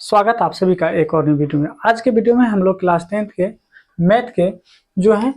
स्वागत आप सभी का एक और नई वीडियो में। आज के वीडियो में हम लोग क्लास 10th के मैथ के जो है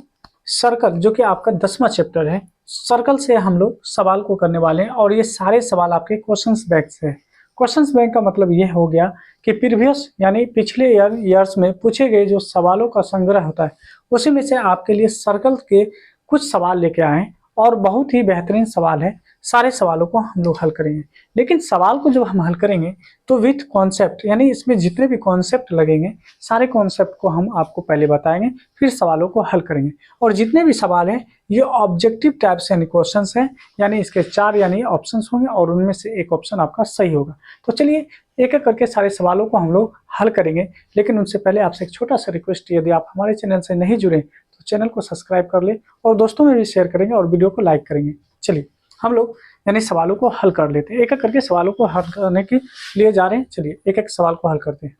सर्कल, जो कि आपका 10वां चैप्टर है, सर्कल से हम लोग सवाल को करने वाले हैं। और ये सारे सवाल आपके क्वेश्चंस बैंक से है। क्वेश्चंस बैंक का मतलब ये हो गया कि प्रीवियस यानी पिछले ईयर्स में पूछे गए जो सवालों का संग्रह होता है, उसी में से आपके लिए सर्कल के कुछ सवाल लेके आए हैं और बहुत ही बेहतरीन सवाल है। सारे सवालों को हम लोग हल करेंगे, लेकिन सवाल को जब हम हल करेंगे तो विथ कॉन्सेप्ट, यानी इसमें जितने भी कॉन्सेप्ट लगेंगे सारे कॉन्सेप्ट को हम आपको पहले बताएंगे, फिर सवालों को हल करेंगे। और जितने भी सवाल हैं ये ऑब्जेक्टिव टाइप से यानी क्वेश्चंस हैं, यानी इसके 4 यानी ऑप्शंस होंगे और उनमें से एक ऑप्शन आपका सही होगा। तो चलिए एक एक करके सारे सवालों को हम लोग हल करेंगे, लेकिन उनसे पहले आपसे एक छोटा सा रिक्वेस्ट, यदि आप हमारे चैनल से नहीं जुड़े तो चैनल को सब्सक्राइब कर ले और दोस्तों में भी शेयर करेंगे और वीडियो को लाइक करेंगे। चलिए हम लोग यानी सवालों को हल कर लेते हैं। एक एक करके सवालों को हल करने के लिए जा रहे हैं। चलिए एक एक सवाल को हल करते हैं।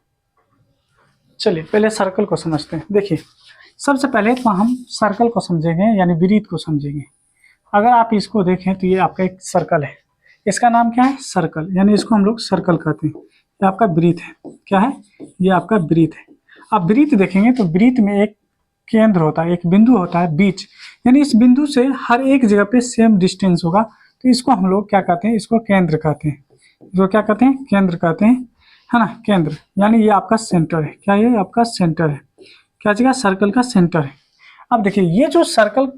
चलिए पहले सर्कल को समझते हैं। देखिए सबसे पहले तो हम सर्कल को समझेंगे यानी वृत्त को समझेंगे। अगर आप इसको देखें तो ये आपका एक सर्कल है, इसका नाम क्या है? सर्कल, यानी इसको हम लोग सर्कल कहते हैं। ये आपका वृत्त है। क्या है? ये आपका वृत्त है। आप वृत्त देखेंगे तो वृत्त में एक केंद्र होता है, एक बिंदु होता है बीच, यानी इस बिंदु से हर एक जगह पे सेम डिस्टेंस होगा, तो इसको हम लोग क्या कहते हैं? इसको केंद्र कहते हैं। जो क्या कहते हैं? केंद्र कहते हैं, है ना? केंद्र यानी ये आपका सेंटर है। क्या ये आपका सेंटर है? क्या जगह? सर्कल का सेंटर है। अब देखिए ये जो सर्कल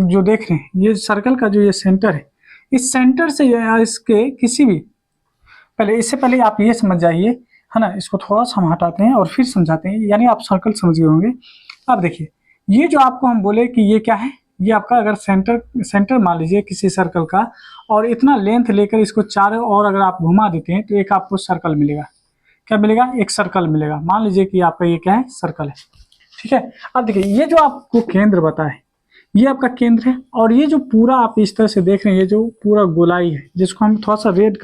जो देख रहे हैं, ये सर्कल का जो ये सेंटर है, इस सेंटर से या इसके किसी भी, पहले इससे पहले आप ये समझ जाइए, है ना? इसको थोड़ा सा हम हटाते हैं और फिर समझाते हैं, यानी आप सर्कल समझ गए होंगे। अब देखिए ये जो आपको हम बोले कि ये क्या है, ये आपका अगर सेंटर मान लीजिए किसी सर्कल का, और इतना लेंथ लेकर इसको चारों ओर अगर आप घुमा देते हैं तो एक आपको सर्कल मिलेगा। क्या मिलेगा? एक सर्कल मिलेगा। मान लीजिए कि आपका ये क्या है? सर्कल है। ठीक है। अब देखिए ये जो आपको केंद्र बताए, ये आपका केंद्र है। और ये जो पूरा आप इस तरह से देख रहे हैं, ये जो पूरा गोलाई है, जिसको हम थोड़ा सा रेड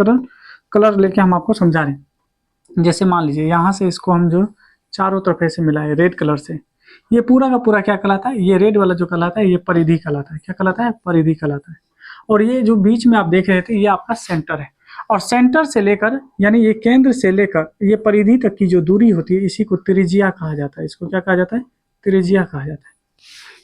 कलर लेके हम आपको समझा रहे हैं। जैसे मान लीजिए यहाँ से इसको हम जो चारों तरफ ऐसे मिलाए रेड कलर से, ये पूरा का पूरा क्या कहलाता है? ये रेड वाला जो कहलाता है ये परिधि कहलाता है। क्या कहलाता है? परिधि कहलाता है। और ये जो बीच में आप देख रहे थे ये आपका सेंटर है। और सेंटर से लेकर यानी ये केंद्र से लेकर ये परिधि तक की जो दूरी होती है, इसी को त्रिज्या कहा जाता है। इसको क्या कहा जाता है? त्रिज्या कहा जाता है।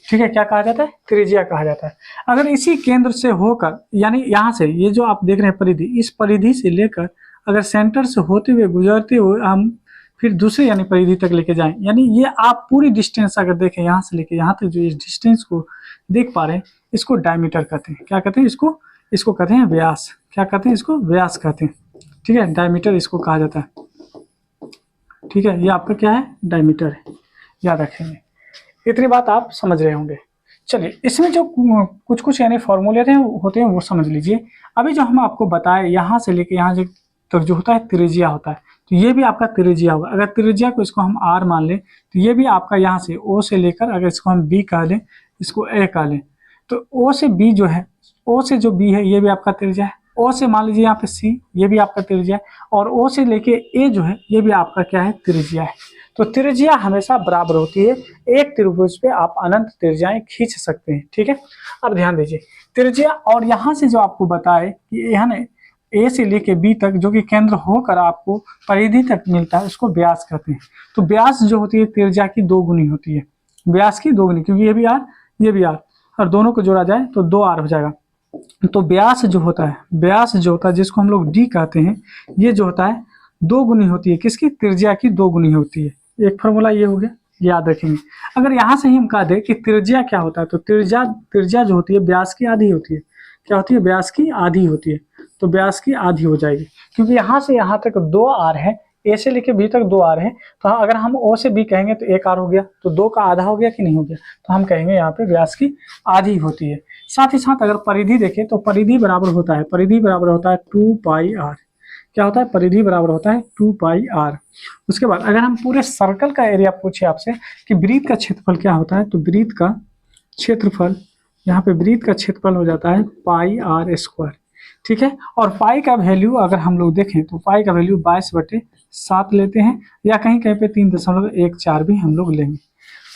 ठीक है। क्या कहा जाता है? त्रिज्या कहा जाता है। अगर इसी केंद्र से होकर, यानी यहाँ से ये जो आप देख रहे हैं परिधि, इस परिधि से लेकर अगर सेंटर से होते हुए गुजरते हुए हम फिर दूसरे यानी परिधि तक लेके जाएं, यानी ये आप पूरी डिस्टेंस अगर देखें यहाँ से लेके यहाँ तक, जो इस डिस्टेंस को देख पा रहे हैं, इसको डायमीटर कहते हैं। क्या कहते हैं? इसको कहते हैं व्यास। क्या कहते हैं? इसको व्यास कहते हैं। ठीक है। डायमीटर इसको कहा जाता है। ठीक है। ये आपका क्या है? डायमीटर है। याद रखेंगे। इतनी बात आप समझ रहे होंगे। चलिए इसमें जो कुछ कुछ यानी फॉर्मूले होते हैं वो समझ लीजिए। अभी जो हम आपको बताए यहाँ से लेके यहाँ तक जो होता है त्रिज्या होता है, तो ये भी आपका त्रिज्या होगा। अगर त्रिज्या को इसको हम आर मान लें तो ये भी आपका यहाँ से ओ से लेकर, अगर इसको हम बी कह लें, इसको ए कह लें, तो ओ से बी जो है, ओ से जो बी है ये भी आपका त्रिज्या है। ओ से मान लीजिए यहाँ पे सी, ये भी आपका त्रिज्या है। और ओ से लेके ए जो है ये भी आपका क्या है? त्रिज्या है। तो त्रिज्या हमेशा बराबर होती है। एक त्रिभुज पे आप अनंत त्रिज्याएं खींच सकते हैं। ठीक है। अब ध्यान दीजिए त्रिज्या, और यहाँ से जो आपको बताए कि यहाँ ए से लेके बी तक जो कि केंद्र होकर आपको परिधि तक मिलता है, उसको व्यास कहते हैं। तो व्यास जो होती है त्रिज्या की 2 गुनी होती है। व्यास की 2 गुनी, क्योंकि ये भी आर ये भी आर, और दोनों को जोड़ा जाए तो 2r हो जाएगा। तो व्यास जो होता है जिसको हम लोग डी कहते हैं, ये जो होता है 2 गुनी होती है। किसकी? त्रिज्या की 2 गुनी होती है। एक फॉर्मूला ये हो गया, याद रखेंगे। अगर यहाँ से ही हम कह दें कि त्रिज्या क्या होता है, तो त्रिज्या जो होती है व्यास की आधी होती है। क्या होती है? व्यास की आधी होती है। तो व्यास की आधी हो जाएगी, क्योंकि यहाँ से यहाँ तक 2r है, ए से लेके बी तक 2r है। तो अगर हम ओ से बी कहेंगे तो 1r हो गया, तो 2 का आधा हो गया कि नहीं हो गया? तो हम कहेंगे यहाँ पे व्यास की आधी होती है। साथ ही साथ अगर परिधि देखें तो परिधि बराबर होता है 2 पाई r। क्या होता है? परिधि बराबर होता है 2 पाई r। उसके बाद अगर हम पूरे सर्कल का एरिया पूछे आपसे कि वृत्त का क्षेत्रफल क्या होता है, तो वृत्त का क्षेत्रफल, यहाँ पे वृत्त का क्षेत्रफल हो जाता है पाई r स्क्वायर। ठीक है। और पाई का वैल्यू अगर हम लोग देखें तो पाई का वैल्यू 22/7 लेते हैं, या कहीं कहीं पे 3.14 भी हम लोग लेंगे।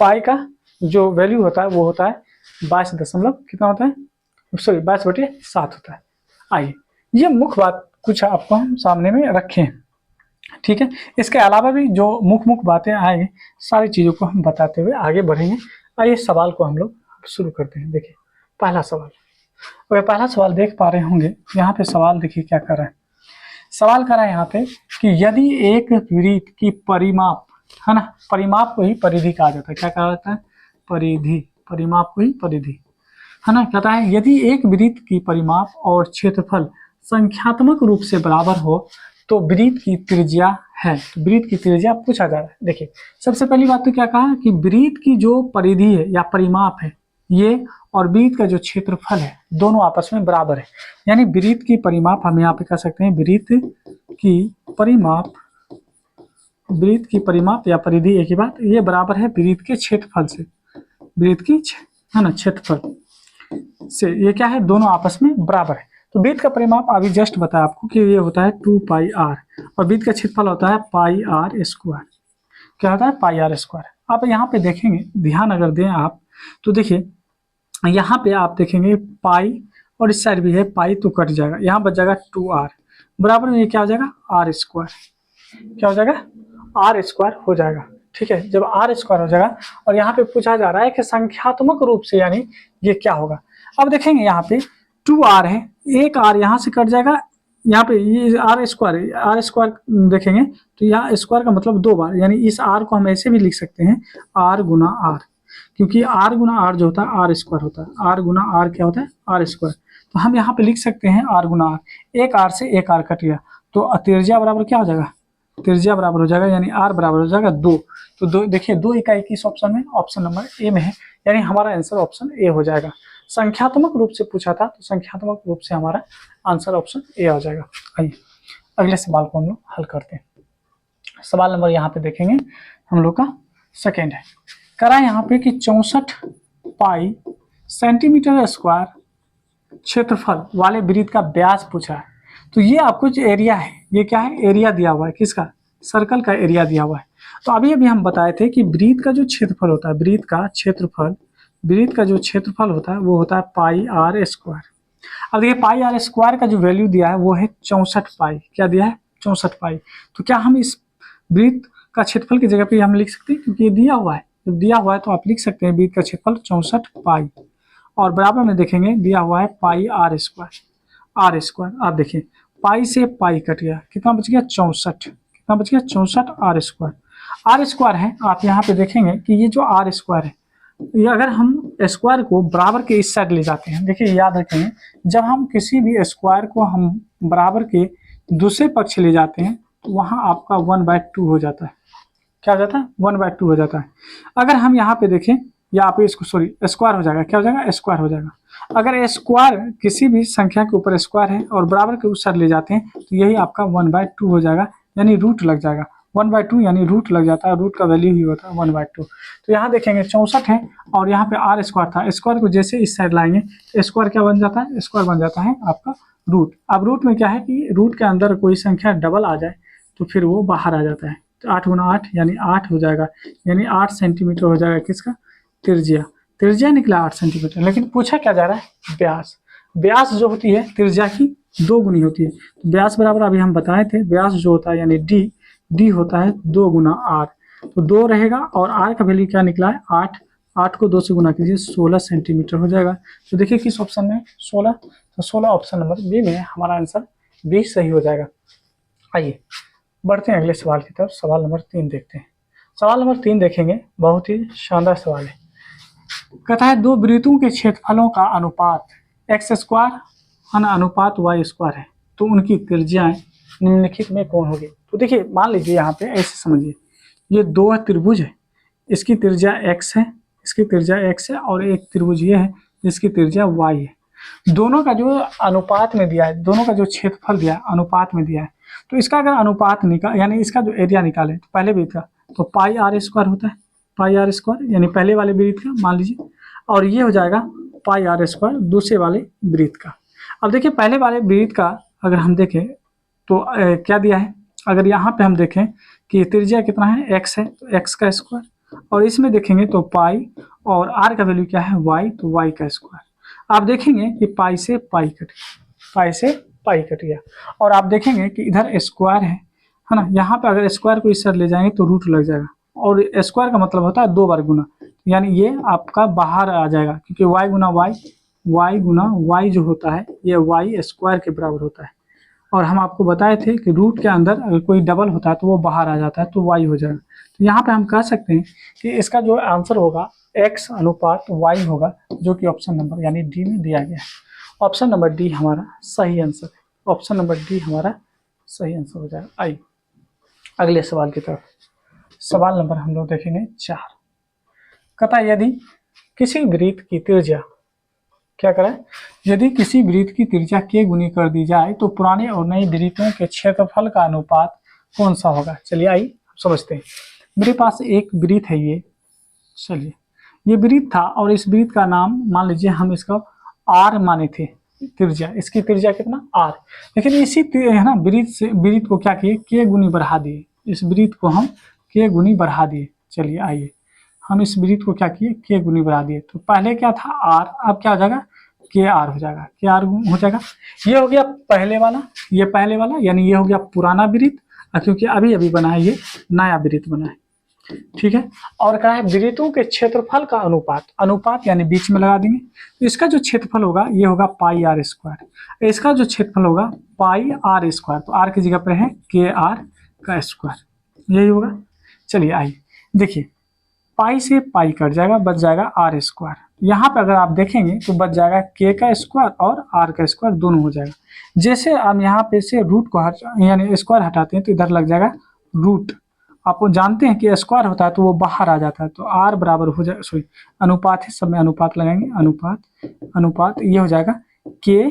पाई का जो वैल्यू होता है वो होता है 22 दशमलव कितना होता है? सॉरी 22/7 होता है। आइए ये मुख्य बात कुछ आपको हम सामने में रखें। ठीक है। इसके अलावा भी जो मुख्य बातें आएंगी सारी चीज़ों को हम बताते हुए आगे बढ़ेंगे। आइए सवाल को हम लोग शुरू करते हैं। देखिए पहला सवाल, अगर पहला सवाल देख पा रहे होंगे, यहाँ पे सवाल देखिए क्या कर रहा है। सवाल कर रहा है यहाँ पे कि यदि एक वृत्त की परिमाप, है ना, परिमाप को ही परिधि कहा जाता है। क्या कहा जाता है? परिधि। परिमाप को ही परिधि, है ना। कहता है यदि एक वृत्त की परिमाप और क्षेत्रफल संख्यात्मक रूप से बराबर हो तो वृत्त की त्रिज्या है। तो वृत्त की त्रिज्या पूछा जा रहा है। देखिए सबसे पहली बात तो क्या कहा कि वृत्त की जो परिधि है या परिमाप है ये, और वृत्त का जो क्षेत्रफल है दोनों आपस में बराबर है। यानी वृत्त की परिमाप हम यहाँ पे कह सकते हैं वृत्त की परिमाप, वृत्त की परिमाप या परिधि एक ही बात, ये बराबर है वृत्त के क्षेत्रफल से। वृत्त की है ना क्षेत्रफल से ये क्या है, दोनों आपस में बराबर है। तो वृत्त का परिमाप अभी जस्ट बताया आपको कि ये होता है 2πr और वृत्त का क्षेत्रफल होता है πr²। क्या होता है? πr²। आप यहाँ पे देखेंगे, ध्यान अगर दें आप तो देखिए यहाँ पे आप देखेंगे पाई और इस साइड भी है पाई, तो कट जाएगा, यहाँ बच जाएगा 2r बराबर में ये क्या हो जाएगा r²। क्या हो जाएगा? r² हो जाएगा। ठीक है, जब r² हो जाएगा और यहाँ पे पूछा जा रहा है कि संख्यात्मक रूप से यानी ये क्या होगा। अब देखेंगे यहाँ पे 2r है, एक r यहाँ से कट जाएगा, यहाँ पे ये r² देखेंगे तो यहाँ स्क्वायर का मतलब 2 बार, यानी इस r को हम ऐसे भी लिख सकते हैं r गुना r, क्योंकि r गुना r जो होता है r² होता है। r गुना r क्या होता है? r²। तो हम यहाँ पे लिख सकते हैं r गुना r, एक r से एक r कट गया तो त्रिज्या बराबर क्या हो जाएगा? त्रिज्या बराबर हो जाएगा यानी r बराबर हो जाएगा 2। तो दो देखिए 2 इकाई किस ऑप्शन में? ऑप्शन नंबर ए में है, यानी हमारा आंसर ऑप्शन ए हो जाएगा। संख्यात्मक रूप से पूछा था तो संख्यात्मक रूप से हमारा आंसर ऑप्शन ए हो जाएगा। आइए अगले सवाल को हम लोग हल करते हैं। सवाल नंबर यहाँ पे देखेंगे हम लोग का सेकेंड है। करा यहाँ पे कि 64 पाई सेंटीमीटर स्क्वायर क्षेत्रफल वाले वृत्त का व्यास पूछा है। तो ये आपको जो एरिया है ये क्या है? एरिया दिया हुआ है, किसका? सर्कल का एरिया दिया हुआ है। तो अभी हम बताए थे कि वृत्त का जो क्षेत्रफल होता है, वृत्त का क्षेत्रफल, वृत्त का जो क्षेत्रफल होता है वो होता है πr²। अब देखिए πr² का जो वैल्यू दिया है वो है 64 पाई। क्या दिया है? 64 पाई। तो क्या हम इस वृत्त का क्षेत्रफल की जगह पे हम लिख सकते हैं, क्योंकि ये दिया हुआ है, जब दिया हुआ है तो आप लिख सकते हैं वृत्त का क्षेत्रफल 64 पाई और बराबर में देखेंगे दिया हुआ है πr²। आप देखिए पाई से पाई कट गया, कितना बच गया? 64। कितना बच गया? 64 r² है। आप यहाँ पे देखेंगे कि ये जो r² है ये अगर हम स्क्वायर को बराबर के इस साइड ले जाते हैं, देखिए याद रखेंगे जब हम किसी भी स्क्वायर को हम बराबर के दूसरे पक्ष ले जाते हैं तो वहाँ आपका 1/2 हो जाता है। क्या हो जाता है? 1/2 हो जाता है। अगर हम यहाँ पे देखें या पे इसको स्क्वायर हो जाएगा, क्या हो जाएगा? स्क्वायर हो जाएगा। अगर स्क्वायर किसी भी संख्या के ऊपर स्क्वायर है और बराबर के उस साइड ले जाते हैं तो यही आपका 1/2 हो जाएगा, यानी रूट लग जाएगा। 1/2 यानी रूट लग जाता है, रूट का वैल्यू ही होता है 1/2। तो यहाँ देखेंगे 64 है और यहाँ पे r² था, स्क्वायर को जैसे इस साइड लाएंगे स्क्वायर क्या बन जाता है? स्क्वायर बन जाता है आपका रूट। अब रूट में क्या है कि रूट के अंदर कोई संख्या डबल आ जाए तो फिर वो बाहर आ जाता है। तो 8 गुना 8 यानी 8 हो जाएगा, यानी 8 सेंटीमीटर हो जाएगा किसका? त्रिज्या। त्रिज्या निकला 8 सेंटीमीटर, लेकिन पूछा क्या जा रहा है? व्यास। व्यास जो होती है त्रिज्या की 2 गुनी होती है। तो व्यास बराबर अभी हम बताए थे, व्यास जो होता है यानी डी होता है 2 गुना r, तो 2 रहेगा और r का वैल्यू क्या निकला है? 8। 8 को 2 से गुना कीजिए 16 सेंटीमीटर हो जाएगा। तो देखिए किस ऑप्शन में? 16। तो 16 ऑप्शन नंबर बी में हमारा आंसर बी सही हो जाएगा। आइए बढ़ते हैं अगले सवाल की तरफ। सवाल नंबर 3 देखते हैं। सवाल नंबर 3 देखेंगे, बहुत ही शानदार सवाल है। कहता है दो वृत्तों के क्षेत्रफलों का अनुपात x² अनुपात y² है, तो उनकी त्रिज्याएं निम्नलिखित में कौन होगी? तो देखिए मान लीजिए यहाँ पे ऐसे समझिए, ये 2 त्रिभुज है, इसकी त्रिज्या x है, इसकी त्रिज्या x है और एक त्रिभुज ये है जिसकी त्रिज्या y है। दोनों का जो अनुपात में दिया है, दोनों का जो क्षेत्रफल दिया है अनुपात में दिया है, तो इसका अगर अनुपात निकाल यानी इसका जो एरिया निकाले तो पहले वृत्त का तो πr² होता है, πr² यानी पहले वाले वृत्त का मान लीजिए, और ये हो जाएगा πr² दूसरे वाले वृत्त का। अब देखिए पहले वाले वृत्त का अगर हम देखें तो क्या दिया है, अगर यहाँ पे हम देखें कि त्रिज्या कितना है? x है, तो x का स्क्वायर, और इसमें देखेंगे तो पाई और r का वैल्यू क्या है? y, तो y का स्क्वायर। आप देखेंगे कि पाई से पाई कट गया, पाई से पाई कट गया, और आप देखेंगे कि इधर स्क्वायर है, है ना। यहाँ पे अगर स्क्वायर को इस साइड ले जाएंगे तो रूट लग जाएगा, और स्क्वायर का मतलब होता है 2 बार गुना, यानी ये आपका बाहर आ जाएगा, क्योंकि y गुना y जो होता है ये y स्क्वायर के बराबर होता है। और हम आपको बताए थे कि रूट के अंदर अगर कोई डबल होता है तो वो बाहर आ जाता है, तो y हो जाएगा। तो यहाँ पे हम कह सकते हैं कि इसका जो आंसर होगा x अनुपात y होगा, जो कि ऑप्शन नंबर यानी डी में दिया गया है। ऑप्शन नंबर डी हमारा सही आंसर है। ऑप्शन नंबर डी हमारा सही आंसर हो जाएगा। आइए अगले सवाल की तरफ। सवाल नंबर हम लोग देखेंगे 4। कहता है यदि किसी वृत्त की त्रिज्या क्या करें, यदि किसी वृत्त की त्रिज्या k गुनी कर दी जाए तो पुराने और नए वृत्तों के क्षेत्रफल का अनुपात कौन सा होगा। चलिए आइए समझते हैं। मेरे पास एक वृत्त है ये, चलिए ये वृत्त था और इस वृत्त का नाम मान लीजिए हम इसका r माने थे त्रिज्या, इसकी त्रिज्या कितना r। लेकिन इसी है ना वृत्त को क्या किए k गुनी बढ़ा दिए, इस वृत्त को हम k गुनी बढ़ा दिए। चलिए आइए हम इस वृत्त को क्या किए k गुनी बढ़ा दिए। तो पहले क्या था r, अब क्या हो जाएगा के आर हो जाएगा, के आर हो जाएगा। ये हो गया पहले वाला, ये पहले वाला, यानी ये हो गया पुराना वृत्त, क्योंकि अभी अभी बना है, ये नया वृत्त बना है। ठीक है। और क्या है, वृत्तों के क्षेत्रफल का अनुपात, अनुपात यानी बीच में लगा देंगे। तो इसका जो क्षेत्रफल होगा ये होगा पाई आर स्क्वायर, इसका जो क्षेत्रफल होगा पाई आर स्क्वायर, तो आर की जगह पर है के आर का स्क्वायर, यही होगा। चलिए आइए देखिए, पाई से पाई कट जाएगा, बच जाएगा आर स्क्वायर। यहाँ पे अगर आप देखेंगे तो बच जाएगा के का स्क्वायर और आर का स्क्वायर, दोनों हो जाएगा। जैसे हम यहाँ पे से रूट को यानी स्क्वायर हटाते हैं तो इधर लग जाएगा रूट। आपको जानते हैं कि स्क्वायर होता है तो वो बाहर आ जाता है, तो आर बराबर हो जाएगा, सॉरी अनुपात है, सब में अनुपात लगाएंगे, अनुपात ये हो जाएगा के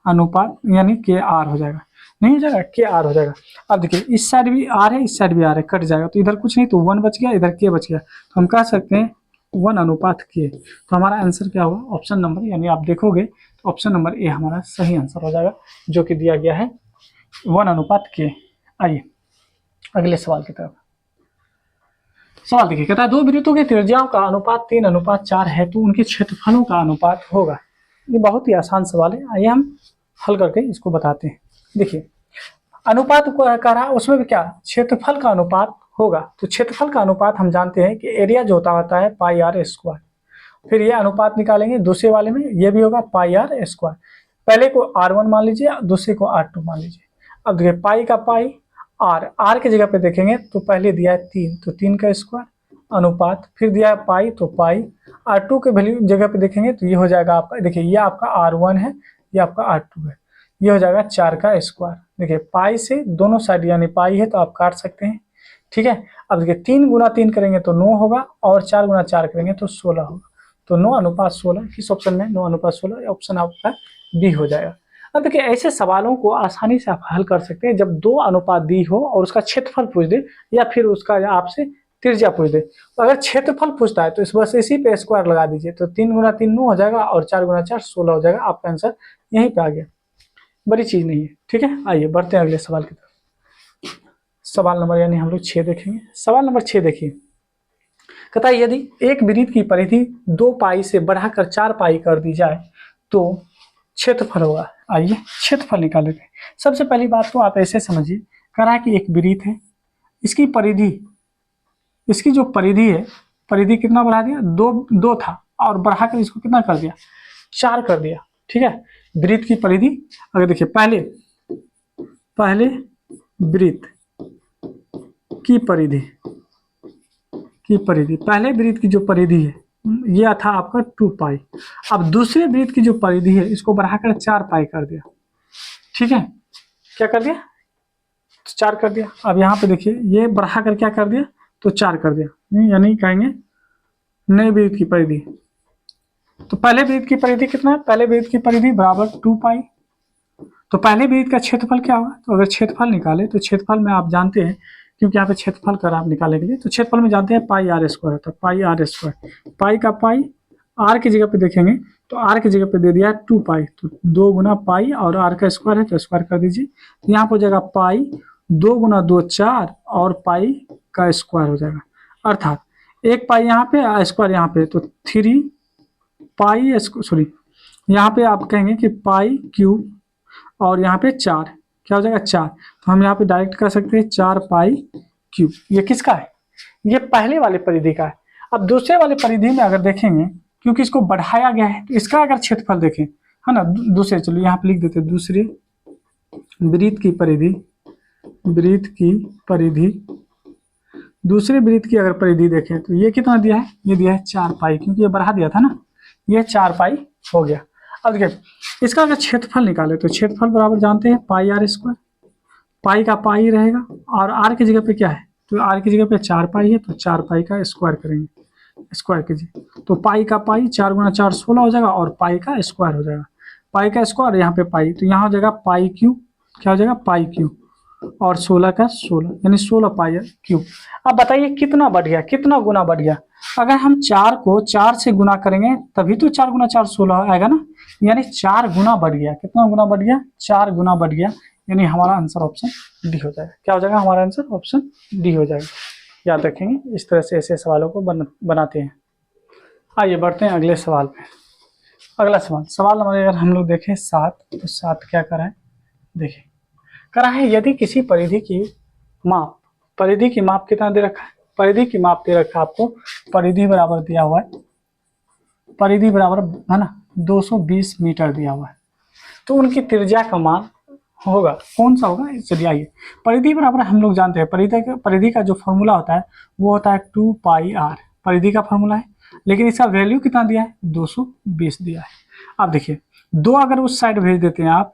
अनुपात यानी के आर हो जाएगा, नहीं हो जाएगा के आर हो जाएगा। अब देखिए इस साइड भी आर है, इस साइड भी आर है, कट जाएगा, तो इधर कुछ नहीं, तो 1 बच गया, इधर के बच गया, तो हम कह सकते हैं 1 अनुपात के। तो हमारा आंसर क्या होगा, ऑप्शन नंबर, यानी आप देखोगे तो ऑप्शन नंबर ए हमारा सही आंसर हो जाएगा, जो कि दिया गया है 1 अनुपात के। आइए अगले सवाल की तरफ। सवाल देखिए, कहता है दो वृत्तों की त्रिज्याओं का अनुपात 3 अनुपात 4 है तो उनके क्षेत्रफलों का अनुपात होगा। ये बहुत ही आसान सवाल है, आइए हम हल करके इसको बताते हैं। देखिए अनुपात को कह रहा है, उसमें भी क्या क्षेत्रफल का अनुपात होगा, तो क्षेत्रफल का अनुपात हम जानते हैं कि एरिया जो होता है पाई आर स्क्वायर। फिर ये अनुपात निकालेंगे दूसरे वाले में, ये भी होगा पाई आर स्क्वायर। पहले को R1 मान लीजिए, दूसरे को R2 मान लीजिए। अब देखिए पाई का पाई, आर की जगह पे देखेंगे तो पहले दिया है 3, तो 3 का स्क्वायर अनुपात, फिर दिया है पाई तो पाई, R2 के वैल्यू जगह पे देखेंगे तो ये हो जाएगा आपका, देखिए ये आपका R1 है, ये आपका R2 है, ये हो जाएगा 4 का स्क्वायर। देखिए पाई से दोनों साइड यानी पाई है तो आप काट सकते हैं। ठीक है। अब देखिए 3 गुना 3 करेंगे तो 9 होगा, और 4 गुना 4 करेंगे तो 16 होगा, तो 9 अनुपात 16 किस ऑप्शन में, 9 अनुपात 16, ऑप्शन आपका बी हो जाएगा। अब देखिए ऐसे सवालों को आसानी से आप हल कर सकते हैं जब 2 अनुपात दी हो और उसका क्षेत्रफल पूछ दे, या फिर उसका आपसे त्रिज्या पूछ दे। तो अगर क्षेत्रफल पूछता है तो इस बस इसी पे स्क्वायर लगा दीजिए, तो 3 गुना 3 9 हो जाएगा, और 4 गुना 4 16 हो जाएगा, आपका आंसर यहीं पे आ गया, बड़ी चीज नहीं है। ठीक है, आइए बढ़ते हैं अगले सवाल की तरफ। सवाल नंबर यानी हम लोग 6 देखेंगे। सवाल नंबर 6 देखिए, कहता है यदि एक वृत्त की परिधि 2 पाई से बढ़ाकर 4 पाई कर दी जाए तो क्षेत्रफल होगा। आइए क्षेत्रफल निकाल लेते हैं। सबसे पहली बात तो आप ऐसे समझिए, कह रहा है कि एक वृत्त है, इसकी परिधि, इसकी जो परिधि है, परिधि कितना बढ़ा दिया, 2 था, और बढ़ाकर इसको कितना कर दिया, 4 कर दिया। ठीक है। वृत्त की परिधि अगर देखिए, पहले वृत्त की परिधि, पहले वृत्त की जो परिधि है यह था आपका 2 पाई। अब दूसरे वृत्त की जो परिधि है इसको बढ़ाकर 4 पाई कर दिया। ठीक है, क्या कर दिया, 4 कर दिया। अब यहाँ पे देखिए ये बढ़ाकर क्या कर दिया, तो 4 कर दिया, यानी कहेंगे नए वृत्त की परिधि। तो पहले वृत्त की परिधि कितना है, पहले वृत्त की परिधि बराबर 2 पाई। तो पहले वृत्त का क्षेत्रफल क्या होगा, तो अगर क्षेत्रफल निकाले तो क्षेत्रफल में आप जानते हैं, क्योंकि यहाँ पे क्षेत्रफल कर आप निकालने के लिए, तो क्षेत्रफल में जानते हैं पाई आर स्क्वायर होता है, पाई आर स्क्वायर, पाई का पाई, आर की जगह पे देखेंगे तो आर की जगह पे दे दिया है 2 पाई, तो 2 गुना पाई, और आर का स्क्वायर है तो स्क्वायर कर दीजिए। यहाँ पर हो जाएगा पाई, 2 गुना 2 4, और पाई का स्क्वायर हो जाएगा, अर्थात 1 पाई यहाँ पे, स्क्वायर यहाँ पे, तो 3 पाई, सॉरी यहाँ पे आप कहेंगे कि पाई क्यूब, और यहाँ पे 4, क्या हो जाएगा 4, तो हम यहाँ पे डायरेक्ट कर सकते हैं 4 पाई क्यूब। ये किसका है? ये पहले वाले परिधि का है। अब दूसरे वाले परिधि में अगर देखेंगे, क्योंकि इसको बढ़ाया गया है, तो इसका अगर क्षेत्रफल देखें, है ना, दूसरे, चलिए यहाँ पे लिख देते हैं, दूसरे वृत्त की परिधि, वृत्त की परिधि, दूसरे वृत्त की अगर परिधि देखें तो ये कितना दिया है? ये दिया है 4 पाई, क्योंकि ये बढ़ा दिया था ना, ये 4 पाई हो गया। अब देखिए इसका अगर क्षेत्रफल निकाले तो क्षेत्रफल बराबर जानते हैं पाई आर स्क्वायर, पाई का पाई रहेगा और आर की जगह पे क्या है? तो आर की जगह पे 4 पाई है, तो 4 पाई का स्क्वायर करेंगे, स्क्वायर कीजिए, तो पाई का पाई 4 गुना 4 16 हो जाएगा और पाई का स्क्वायर हो जाएगा, पाई का स्क्वायर यहाँ पे पाई, तो यहाँ हो जाएगा पाई क्यू, क्या हो जाएगा? पाई क्यू, और 16 का 16 यानी 16 पाई क्यूब। अब बताइए कितना बढ़ गया, कितना गुना बढ़ गया? अगर हम 4 को 4 से गुना करेंगे तभी तो 4 गुना 4 16 आएगा ना, यानी 4 गुना बढ़ गया। कितना गुना बढ़ गया? 4 गुना बढ़ गया, यानी हमारा आंसर ऑप्शन डी हो जाएगा। क्या हो जाएगा? हमारा आंसर ऑप्शन डी हो जाएगा। याद रखेंगे, इस तरह से ऐसे सवालों को बनाते हैं। आइए बढ़ते हैं अगले सवाल पे। अगला सवाल नंबर अगर हम लोग देखें 7, तो 7 क्या करा है? देखिए करा है, यदि किसी परिधि की माप, परिधि की माप कितना दे रखा है? परिधि की माप दे रखा है आपको, परिधि बराबर दिया हुआ है, परिधि बराबर है ना 220 मीटर दिया हुआ है, तो उनकी त्रिज्या का मान होगा, कौन सा होगा? चलिए आइए, परिधि बराबर हम लोग जानते हैं, परिधि का जो फॉर्मूला होता है वो होता है 2 पाई आर, परिधि का फॉर्मूला है, लेकिन इसका वैल्यू कितना दिया है? 220 दिया है। अब देखिए 2 अगर उस साइड भेज देते हैं आप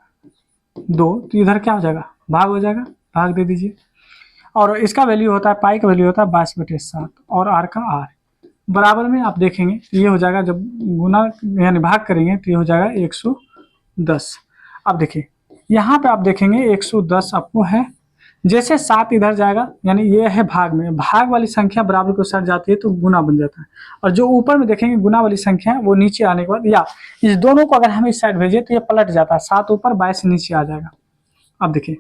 2, तो इधर क्या हो जाएगा? भाग हो जाएगा, भाग दे दीजिए, और इसका वैल्यू होता है, पाई का वैल्यू होता है 22/7 और आर का आर, बराबर में आप देखेंगे ये हो जाएगा, जब गुना यानी भाग करेंगे तो ये हो जाएगा 110। अब देखिए यहाँ पे आप देखेंगे 110 आपको है, जैसे 7 इधर जाएगा यानी ये है भाग में, भाग वाली संख्या बराबर को सट जाती है तो गुना बन जाता है, और जो ऊपर में देखेंगे गुना वाली संख्या है वो नीचे आने के बाद, या इस दोनों को अगर हम इस साइड भेजें तो ये पलट जाता है, 7 ऊपर 22 नीचे आ जाएगा। अब देखिए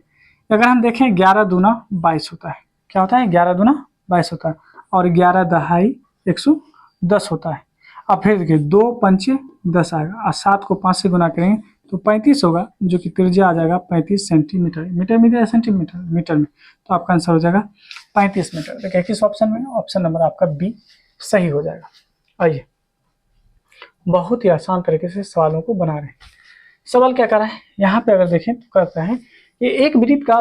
अगर हम देखें 11 दूना 22 होता है, क्या होता है? 11 दूना 22 होता है, और 11 दहाई 110 होता है। अब फिर देखिए 2 पंचे 10 आएगा, और 7 को 5 से गुना करेंगे तो 35 होगा, जो कि त्रिज्या आ जाएगा 35 सेंटीमीटर, मीटर में या सेंटीमीटर, मीटर में, तो आपका आंसर हो जाएगा 35 मीटर। देखिए किस ऑप्शन में? ऑप्शन नंबर आपका बी सही हो जाएगा। आइए बहुत ही आसान तरीके से सवालों को बना रहे हैं। सवाल क्या कर रहा है यहाँ पे? अगर देखें तो कहता है ये एक वृत्त का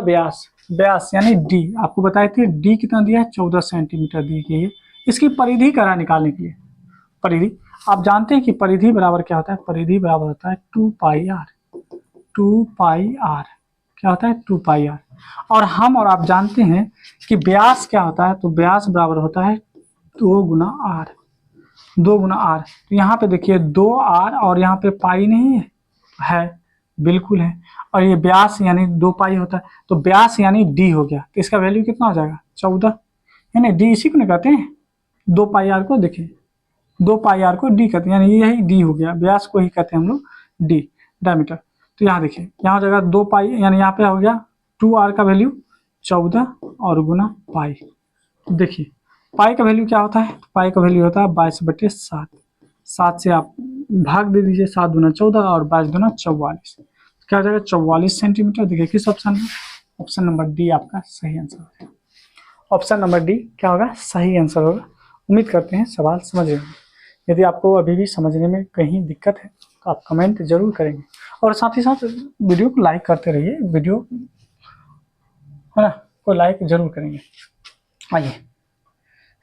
व्यास यानी डी, आपको बताए थे डी कितना दिया है? 14 सेंटीमीटर दी गई है। इसकी परिधि करा निकालने के लिए, परिधि आप जानते हैं कि परिधि बराबर क्या होता है? परिधि बराबर होता है 2 पाई आर, 2 पाई आर, क्या होता है? 2 पाई आर। और हम और आप जानते हैं कि व्यास क्या होता है? तो व्यास बराबर होता है 2 गुना आर, 2 गुना आर। तो यहाँ पे देखिए 2 आर और यहाँ पे पाई नहीं है, बिल्कुल है, और ये व्यास यानी 2 पाई होता है, तो व्यास यानी डी हो गया, तो इसका वैल्यू कितना हो जाएगा? 14, यानी डी इसी को नहीं कहते हैं, 2 पाई आर को, देखिए 2 पाई आर को डी कहते हैं, यानी यही डी हो गया, व्यास को ही कहते हैं हम लोग डी, डायमीटर। तो यहाँ देखिए यहाँ हो जाएगा 2 पाई, यानी यहाँ पे हो गया 2 आर का वैल्यू 14 और गुना पाई। देखिए पाई का वैल्यू क्या होता है? पाई का वैल्यू होता है 22/7, 7 से आप भाग दे दीजिए, 7 दूना 14 और 22 दूना 44, क्या हो जाएगा? 44 सेंटीमीटर। देखिए किस ऑप्शन में? ऑप्शन नंबर डी आपका सही आंसर है। ऑप्शन नंबर डी क्या होगा? सही आंसर होगा। उम्मीद करते हैं सवाल समझ रहे होंगे। यदि आपको अभी भी समझने में कहीं दिक्कत है तो आप कमेंट जरूर करेंगे, और साथ ही साथ वीडियो को लाइक करते रहिए, वीडियो है ना को लाइक जरूर करेंगे। आइए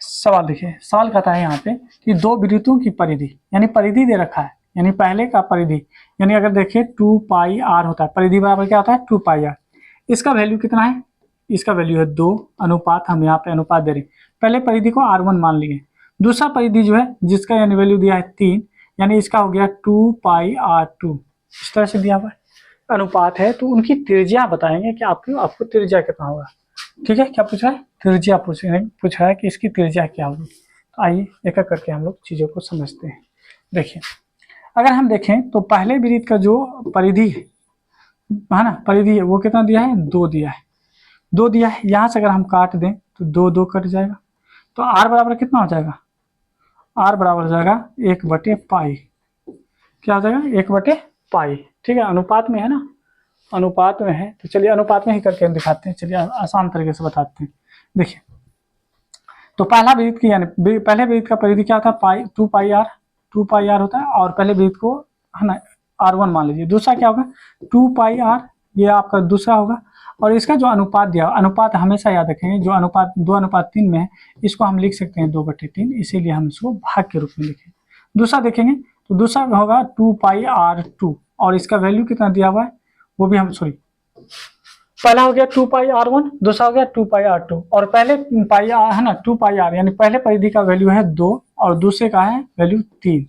सवाल देखिए, सवाल कहता है यहाँ पे कि 2 वृत्तों की परिधि, यानी परिधि दे रखा है, यानी पहले का परिधि, यानी अगर देखिए 2 पाई आर होता है, परिधि बराबर क्या होता है? 2 पाई आर। इसका वैल्यू कितना है? इसका वैल्यू है 2 अनुपात, हम यहाँ पे अनुपात दे रहे हैं, पहले परिधि को R1 मान लिए, दूसरा परिधि जो है जिसका यानी वैल्यू दिया है 3, यानी इसका हो गया 2 पाई R2, इस तरह से दिया हुआ है, अनुपात है, तो उनकी त्रिज्या बताएंगे कि आपको त्रिज्या कितना होगा। ठीक है, क्या पूछ रहा है? त्रिज्या पूछ रहा है कि इसकी त्रिज्या क्या होगी। तो आइए एक एक करके हम लोग चीज़ों को समझते हैं। देखिए अगर हम देखें तो पहले वृत्त का जो परिधि है ना, परिधि है वो कितना दिया है? 2 दिया है, 2 दिया है। यहाँ से अगर हम काट दें तो 2 2 कट जाएगा, तो आर बराबर कितना हो जाएगा? आर बराबर हो जाएगा 1/पाई, क्या हो जाएगा? 1/पाई। ठीक है, अनुपात में है ना, अनुपात में है, तो चलिए अनुपात में ही करके हम दिखाते हैं। चलिए आसान तरीके से बताते हैं। देखिए, तो पहला वृत्त की यानी पहले वृत्त का परिधि क्या होता है, पाई 2 पाई आर होता है, और पहले वृत्त को है ना R1 मान लीजिए। दूसरा क्या होगा 2 पाई आर, ये आपका दूसरा होगा। और इसका जो अनुपात दिया, अनुपात हमेशा याद रखेंगे, जो अनुपात 2:3 में है, इसको हम लिख सकते हैं 2/3, इसीलिए हम इसको भाग के रूप में लिखें। दूसरा देखेंगे तो दूसरा होगा 2 पाई R2, और इसका वैल्यू कितना दिया हुआ है वो भी हम पहला हो गया 2 पाई R1, दूसरा हो गया 2 पाई R2, और पहले पाई आर है ना 2 पाई आर, यानी पहले परिधि का वैल्यू है 2 और दूसरे का है वैल्यू 3।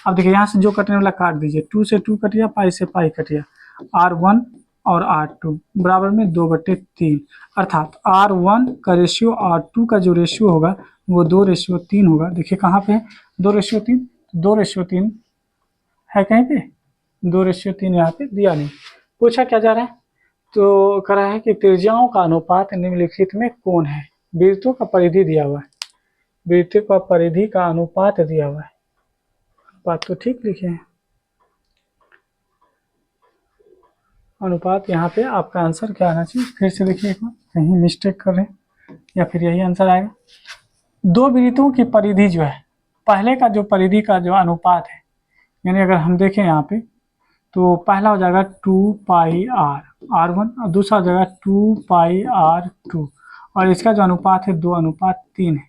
अब देखिए यहाँ से जो कटने वाला काट दीजिए, 2 से 2 कट गया, पाई से पाई कट गया, R1 और R2 बराबर में 2/3, अर्थात R1 का रेशियो R2 का जो रेशियो होगा वो 2:3 होगा। देखिए कहाँ पे है 2:3, 2:3 है कहीं पे, 2:3 यहाँ पे दिया नहीं। पूछा क्या जा रहा है, तो कह रहा है कि त्रिज्याओं का अनुपात निम्नलिखित में कौन है। वृत्तों का परिधि दिया हुआ है, वृत्तों का परिधि का अनुपात दिया हुआ है। बात तो ठीक लिखे हैं, अनुपात यहाँ पे आपका आंसर क्या आना चाहिए, फिर से देखिए एक बार, कहीं मिस्टेक कर रहे हैं या फिर यही आंसर आएगा। दो वृत्तों की परिधि जो है, पहले का जो परिधि का जो अनुपात है, यानी अगर हम देखें यहाँ पे तो पहला हो जाएगा 2 पाई आर R1, और दूसरा हो जाएगा 2 पाई R2, और इसका जो अनुपात है 2:3 है।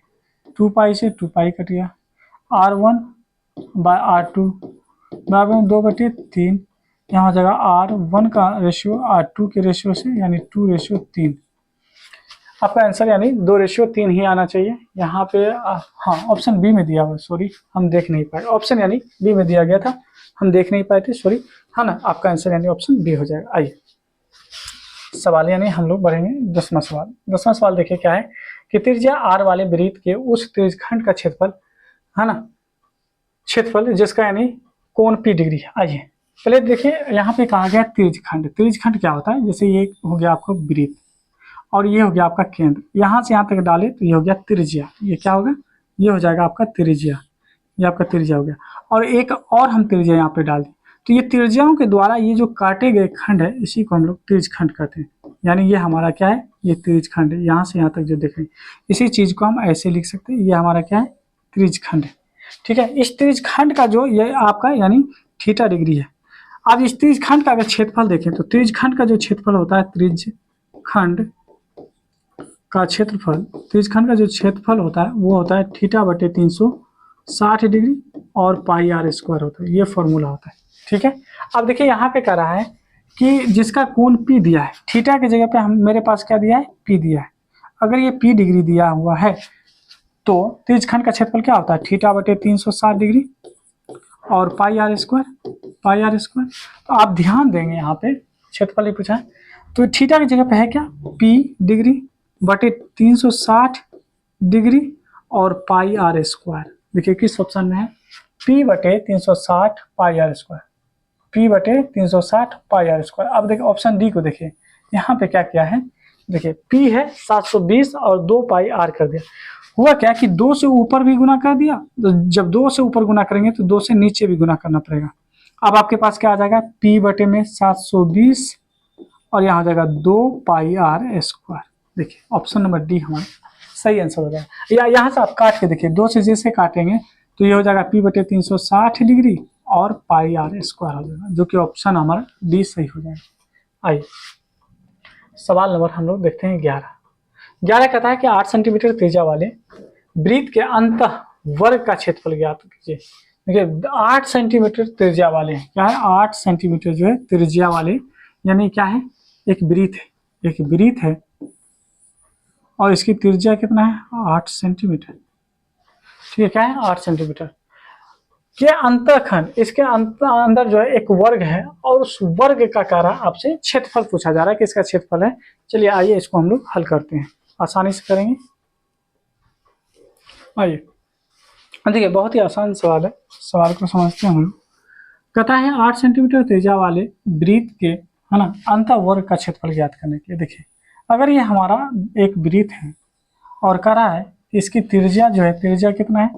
2 पाई से 2 पाई कट गया, R1 बाय R2 बराबर में 2/3। यहाँ हो जाएगा R1 का रेशियो R2 के रेशियो से, यानी 2:3। आपका आंसर यानी 2:3 ही आना चाहिए। यहाँ पे हाँ ऑप्शन बी में दिया हुआ, सॉरी हम देख नहीं पाए, ऑप्शन यानी बी में दिया गया था, हम देख नहीं पाए थे, सॉरी, है ना। आपका आंसर यानी ऑप्शन बी हो जाएगा। आइए सवाल यानी हम लोग बढ़ेंगे 10वां सवाल। 10वां सवाल देखिए क्या है कि त्रिज्या R वाले वृत्त के उस त्रिज्यखंड का क्षेत्रफल, है ना, क्षेत्रफल जिसका यानी कोण P डिग्री है। आइए पहले देखिए यहाँ पे कहा गया त्रिज्यखंड। त्रिज्यखंड क्या होता है, जैसे ये हो गया आपका वृत्त और ये हो गया आपका केंद्र, यहाँ से यहाँ तक डाले तो ये हो गया त्रिज्या, ये क्या होगा, ये हो जाएगा आपका त्रिज्या, ये आपका त्रिज्या हो गया। और एक और हम त्रिज्या यहाँ पे डाल दें, तो ये त्रिज्याओं के द्वारा ये जो काटे गए खंड है, इसी को हम लोग त्रिज्यखंड कहते हैं। यानी ये हमारा क्या है, ये त्रिज्यखंड है, यहाँ से यहाँ तक जो देख रहे हैं, इसी चीज को हम ऐसे लिख सकते हैं, ये हमारा क्या है, त्रिज्यखंड है। ठीक है, इस त्रिज्यखंड का जो ये आपका यानी थीटा डिग्री है। अब इस त्रिज्यखंड का अगर क्षेत्रफल देखें तो त्रिज्यखंड का जो क्षेत्रफल होता है, त्रिज्यखंड का क्षेत्रफल, त्रिज्यखंड का जो क्षेत्रफल होता है वो होता है θ/360 डिग्री और पाई R² होता है, ये फॉर्मूला होता है। ठीक है, अब देखिए यहाँ पे कह रहा है कि जिसका कोण P दिया है, थीटा की जगह पे हम मेरे पास क्या दिया है, P दिया है। अगर ये P डिग्री दिया हुआ है तो त्रिज्यखंड का क्षेत्रफल क्या होता है, θ/360 डिग्री और पाई R²। तो आप ध्यान देंगे यहाँ पे क्षेत्रफल ही पूछा है, तो थीटा की जगह पे है क्या, P डिग्री बटे 360 डिग्री और पाई R²। देखिए किस ऑप्शन में है, P/360 पाई R², P/360 पाई R²। अब देखिए ऑप्शन डी को देखिए, यहाँ पे क्या किया है, देखिए P है 720 और 2 पाई R कर दिया। हुआ क्या कि 2 से ऊपर भी गुना कर दिया, तो जब 2 से ऊपर गुना करेंगे तो 2 से नीचे भी गुना करना पड़ेगा। अब आपके पास क्या आ जाएगा, P/में 720 और यहाँ हो जाएगा 2 पाई R²। देखिए ऑप्शन नंबर डी हमारा सही आंसर हो जाएगा। या यहाँ से आप काट के देखिए, 2 से जैसे काटेंगे तो ये हो जाएगा P/360 डिग्री और पाई R² हो जाएगा, जो कि ऑप्शन हमारा डी सही हो जाएगा। आइए सवाल नंबर हम लोग देखते हैं 11 कहता है कि 8 सेंटीमीटर त्रिज्या वाले वृत्त के अंत वर्ग का क्षेत्रफल ज्ञात कीजिए। देखिए 8 सेंटीमीटर त्रिज्या वाले हैं, क्या है, 8 सेंटीमीटर जो है त्रिज्या वाले, यानी क्या है, एक वृत्त है, एक वृत्त है और इसकी त्रिज्या कितना है, 8 सेंटीमीटर। ठीक है, क्या है, 8 सेंटीमीटर के अंतखंड, इसके अंदर जो है एक वर्ग है और उस वर्ग का कारण आपसे क्षेत्रफल पूछा जा रहा है कि इसका क्षेत्रफल है। चलिए आइए इसको हम लोग हल करते हैं, आसानी से करेंगे। आइए देखिए बहुत ही आसान सवाल है, सवाल को समझते हैं हम लोग। कहता है 8 सेंटीमीटर त्रिज्या वाले वृत्त के, है ना, अंत वर्ग का क्षेत्रफल ज्ञात करने के लिए। देखिए अगर ये हमारा एक वृत्त है और कह रहा है कि इसकी त्रिज्या जो है, त्रिज्या कितना है,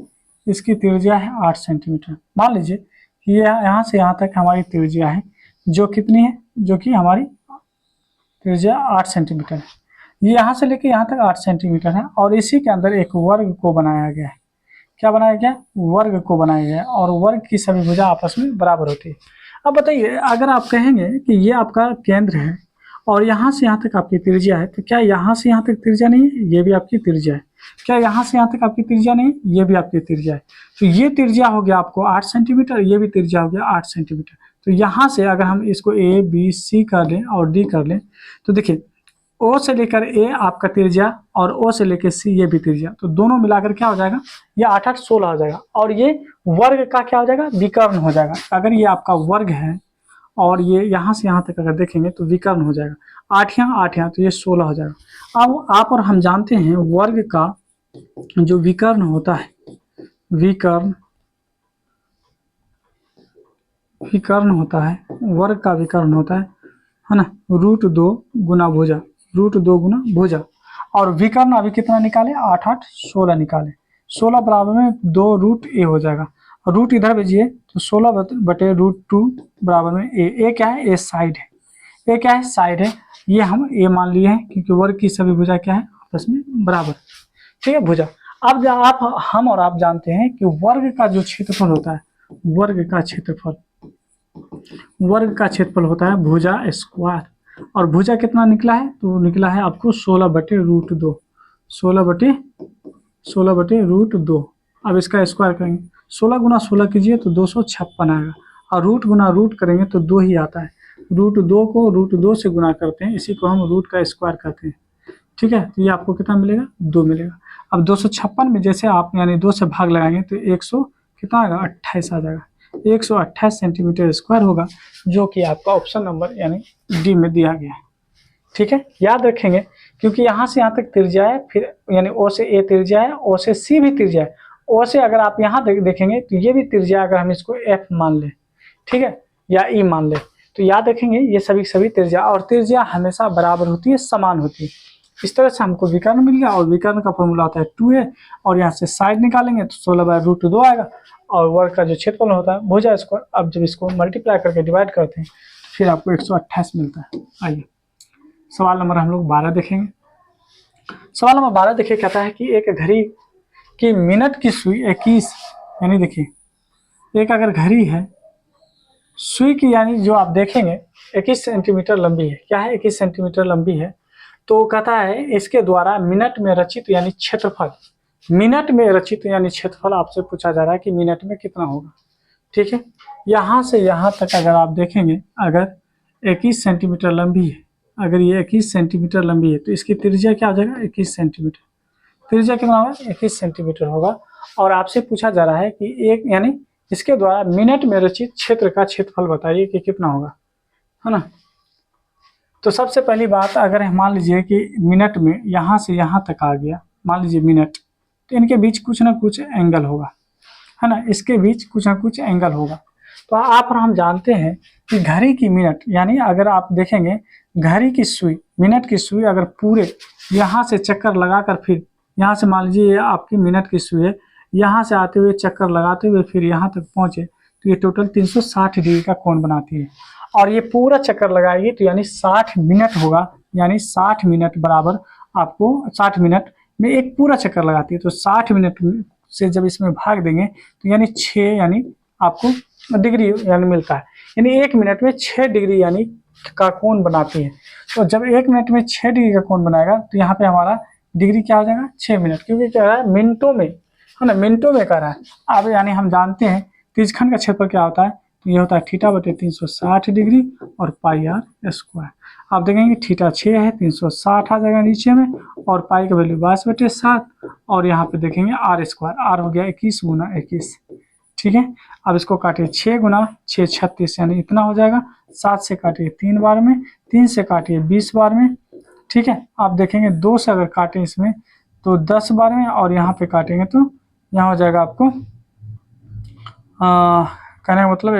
इसकी त्रिज्या है 8 सेंटीमीटर। मान लीजिए कि ये यहाँ से यहाँ तक हमारी त्रिज्या है, जो कितनी है, जो कि हमारी त्रिज्या 8 सेंटीमीटर है। ये यहाँ से लेके यहाँ तक 8 सेंटीमीटर है और इसी के अंदर एक वर्ग को बनाया गया है। क्या बनाया गया? वर्ग को बनाया गया है और वर्ग की सभी भुजा आपस में बराबर होती है। अब बताइए, अगर आप कहेंगे कि ये आपका केंद्र है और यहाँ से यहाँ तक आपकी त्रिज्या है, तो क्या यहाँ से यहाँ तक त्रिज्या नहीं है? ये भी आपकी त्रिज्या है। क्या यहाँ से यहाँ तक आपकी त्रिज्या नहीं है? ये भी आपकी त्रिज्या है। तो ये त्रिज्या हो गया आपको 8 सेंटीमीटर, ये भी त्रिज्या हो गया 8 सेंटीमीटर। तो यहाँ से अगर हम इसको ए बी सी कर लें और डी कर लें, तो देखिए ओ से लेकर ए आपका त्रिज्या और ओ से लेकर सी ये भी त्रिज्या, तो दोनों मिलाकर क्या हो जाएगा? ये 8 8 16 हो जाएगा और ये वर्ग का क्या हो जाएगा? विकर्ण हो जाएगा। अगर ये आपका वर्ग है और ये यहाँ से यहाँ तक अगर देखेंगे तो विकर्ण हो जाएगा। 8 यहाँ 8 यहाँ, तो ये 16 हो जाएगा। अब आप और हम जानते हैं वर्ग का जो विकर्ण होता है, विकर्ण होता है, वर्ग का विकर्ण होता है ना, √2 गुना भुजा, √2 गुना भुजा। और विकर्ण अभी कितना निकाले? 8 8 16 निकाले। 16 बराबर में 2 रूट ए हो जाएगा। रूट इधर भेजिए तो 16 बटे √2 बराबर में ए क्या है? ए साइड है। ए क्या है? साइड है। ये हम ए मान लिए हैं क्योंकि वर्ग की सभी भुजा क्या है? आपस में बराबर। ठीक है, भुजा। अब हम और आप जानते हैं कि वर्ग का जो क्षेत्रफल होता है, वर्ग का क्षेत्रफल होता है भुजा स्क्वायर। और भुजा कितना निकला है? तो निकला है आपको 16 बटे √2, 16 बटे √2। अब इसका स्क्वायर करेंगे, 16 गुना 16 कीजिए तो 256 आएगा और रूट गुना रूट करेंगे तो 2 ही आता है। √2 को √2 से गुना करते हैं, इसी को हम रूट का स्क्वायर कहते हैं। ठीक है, तो ये आपको कितना मिलेगा? 2 मिलेगा। अब 256 में जैसे आप यानी 2 से भाग लगाएंगे तो 100 कितना आएगा? 28 आ जाएगा। 128 सेंटीमीटर स्क्वायर होगा, जो कि आपका ऑप्शन नंबर यानी डी में दिया गया है। ठीक है, याद रखेंगे क्योंकि यहाँ से यहाँ तक त्रिज्या है, फिर यानी ओ से ए त्रिज्या है, ओ से सी भी त्रिज्या है। ओ से अगर आप यहाँ देखेंगे तो ये भी त्रिज्या, अगर हम इसको एफ मान लें, ठीक है, या ई मान लें, तो याद रखेंगे ये सभी त्रिज्या, और त्रिज्या हमेशा बराबर होती है, समान होती है। इस तरह से हमको विकर्ण मिल गया और विकर्ण का फॉर्मूला होता है 2a और यहाँ से साइड निकालेंगे तो 16 बाय √2 आएगा और वर्ग का जो क्षेत्रफल होता है भुजा स्क्वायर। अब जब इसको मल्टीप्लाई करके डिवाइड करते हैं फिर आपको 128 मिलता है। आइए सवाल नंबर हम लोग 12 देखेंगे। सवाल नंबर 12 देखिए, कहता है कि एक घड़ी की मिनट की सुई 21, यानी देखिए एक अगर घड़ी है, सुई की यानी जो आप देखेंगे 21 सेंटीमीटर लंबी है। क्या है? 21 सेंटीमीटर लंबी है। तो कहता है इसके द्वारा मिनट में रचित यानी क्षेत्रफल, मिनट में रचित यानी क्षेत्रफल आपसे पूछा जा रहा है कि मिनट में कितना होगा। ठीक है, यहाँ से यहाँ तक अगर आप देखेंगे, अगर 21 सेंटीमीटर लंबी है, अगर ये 21 सेंटीमीटर लंबी है तो इसकी त्रिज्या क्या हो जाएगा? 21 सेंटीमीटर। त्रिज्या कितना होगा? 21 सेंटीमीटर होगा। और आपसे पूछा जा रहा है कि एक यानी इसके द्वारा मिनट में रचित क्षेत्र का क्षेत्रफल बताइए कि कितना होगा, है ना। तो सबसे पहली बात, अगर मान लीजिए कि मिनट में यहाँ से यहाँ तक आ गया, मान लीजिए मिनट, तो इनके बीच कुछ ना कुछ एंगल होगा, है ना, इसके बीच कुछ ना कुछ एंगल होगा। तो आप और हम जानते हैं कि घड़ी की मिनट, यानी अगर आप देखेंगे घड़ी की सुई, मिनट की सुई अगर पूरे यहाँ से चक्कर लगाकर फिर यहाँ से मान लीजिए ये आपकी मिनट की सुई है, यहाँ से आते हुए चक्कर लगाते हुए फिर यहाँ तक पहुँचे तो ये टोटल 360 डिग्री का कोण बनाती है। और ये पूरा चक्कर लगाएगी तो यानी 60 मिनट होगा, यानी 60 मिनट बराबर आपको 60 मिनट में एक पूरा चक्कर लगाती है। तो 60 मिनट से जब इसमें भाग देंगे तो यानी 6 यानी आपको डिग्री यानी मिलता है, यानी 1 मिनट में 6 डिग्री यानी का कोण बनाती है। तो जब 1 मिनट में 6 डिग्री का कोण बनाएगा तो यहाँ पे हमारा डिग्री क्या हो जाएगा? 6 मिनट, क्योंकि क्या है मिनटों में, है ना, मिनटों में कर रहा है। अब यानी हम जानते हैं त्रिज्यखंड का क्षेत्रफल क्या होता है, तो ये होता है थीटा बटे 360 डिग्री और पाई आर स्क्वायर। आप देखेंगे थीटा 6 है, 360 आ जाएगा नीचे में, और पाई का वैल्यू 22/7, और यहाँ पे देखेंगे आर स्क्वायर, आर हो गया 21 गुना 21। ठीक है, अब इसको काटिए 6 गुना 6 36, यानी इतना हो जाएगा। 7 से काटिए 3 बार में, 3 से काटिए 20 बार में। ठीक है, आप देखेंगे 2 से अगर काटें इसमें तो 10 बार में, और यहाँ पे काटेंगे तो यहाँ हो जाएगा आपको कहने का मतलब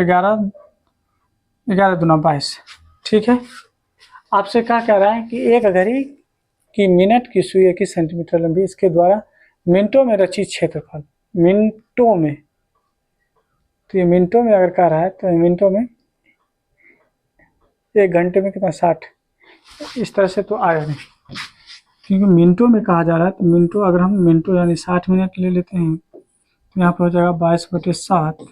11 दूना 22। ठीक है, आपसे क्या कह रहा है कि एक घड़ी की मिनट की सुई 21 सेंटीमीटर लंबी, इसके द्वारा मिनटों में रचित क्षेत्रफल, मिनटों में, तो ये मिनटों में अगर कह रहा है तो मिनटों में 1 घंटे में कितना? 60, इस तरह से तो आया नहीं, क्योंकि मिनटों में कहा जा रहा है। तो मिनटों, अगर हम मिनटों यानी 60 मिनट ले लेते हैं तो यहाँ पर हो जाएगा 22/7